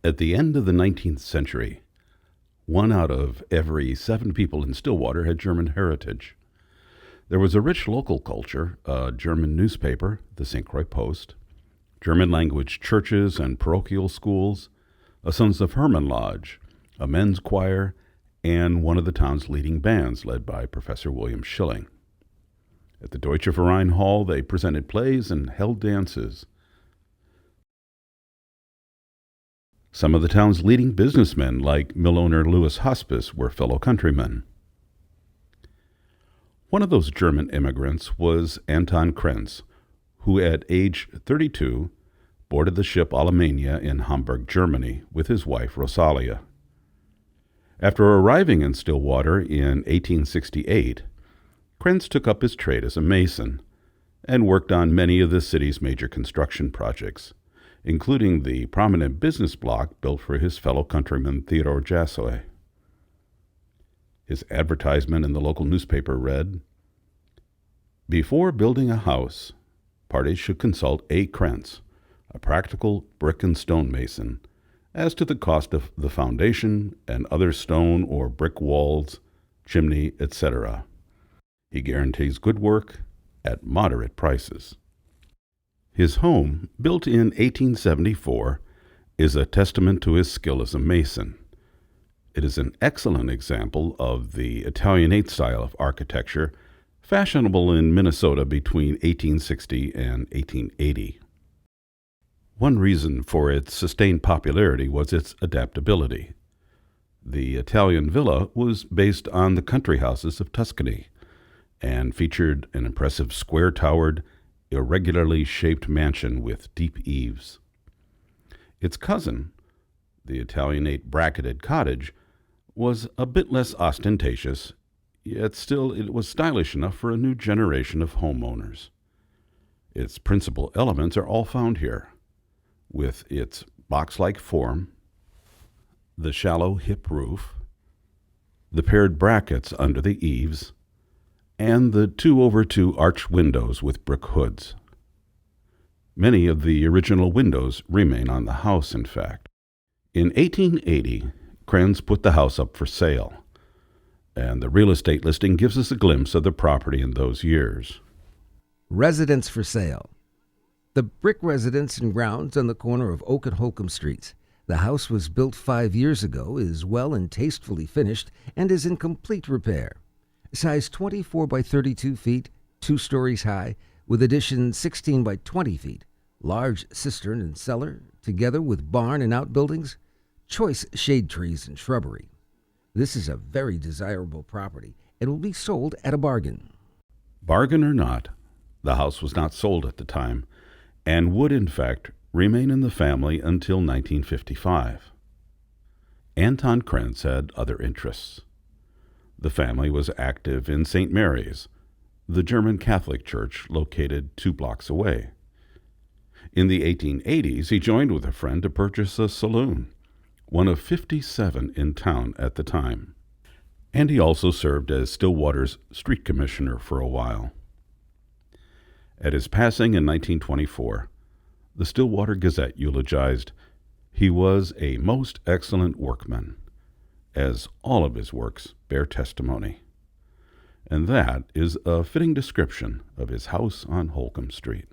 At the end of the 19th century, 1 out of every 7 people in Stillwater had German heritage. There was a rich local culture, a German newspaper, the St. Croix Post, German-language churches and parochial schools, a Sons of Hermann Lodge, a men's choir, and one of the town's leading bands led by Professor William Schilling. At the Deutsche Verein Hall, they presented plays and held dances. Some of the town's leading businessmen, like mill owner Louis Hospice, were fellow countrymen. One of those German immigrants was Anton Krenz, who at age 32 boarded the ship Alemannia in Hamburg, Germany, with his wife Rosalia. After arriving in Stillwater in 1868, Krenz took up his trade as a mason and worked on many of the city's major construction projects, including the prominent business block built for his fellow countryman Theodore Jassoy. His advertisement in the local newspaper read, "Before building a house, parties should consult A. Krenz, a practical brick and stone mason, as to the cost of the foundation and other stone or brick walls, chimney, etc. He guarantees good work at moderate prices." His home, built in 1874, is a testament to his skill as a mason. It is an excellent example of the Italianate style of architecture, fashionable in Minnesota between 1860 and 1880. One reason for its sustained popularity was its adaptability. The Italian villa was based on the country houses of Tuscany and featured an impressive square-towered, irregularly shaped mansion with deep eaves. Its cousin, the Italianate bracketed cottage, was a bit less ostentatious, yet still it was stylish enough for a new generation of homeowners. Its principal elements are all found here, with its box-like form, the shallow hip roof, the paired brackets under the eaves, and the 2-over-2 arched windows with brick hoods. Many of the original windows remain on the house, in fact. In 1880, Krenz put the house up for sale, and the real estate listing gives us a glimpse of the property in those years. Residence for sale. The brick residence and grounds on the corner of Oak and Holcombe Streets. The house was built 5 years ago, is well and tastefully finished, and is in complete repair. Size 24 by 32 feet, 2 stories high, with addition 16 by 20 feet, large cistern and cellar, together with barn and outbuildings, choice shade trees and shrubbery. This is a very desirable property and will be sold at a bargain. Bargain or not, the house was not sold at the time, and would in fact remain in the family until 1955. Anton Krenz had other interests. The family was active in St. Mary's, the German Catholic church located 2 blocks away. In the 1880s, he joined with a friend to purchase a saloon, one of 57 in town at the time. And he also served as Stillwater's street commissioner for a while. At his passing in 1924, the Stillwater Gazette eulogized, "He was a most excellent workman," as all of his works bear testimony. And that is a fitting description of his house on Holcombe Street.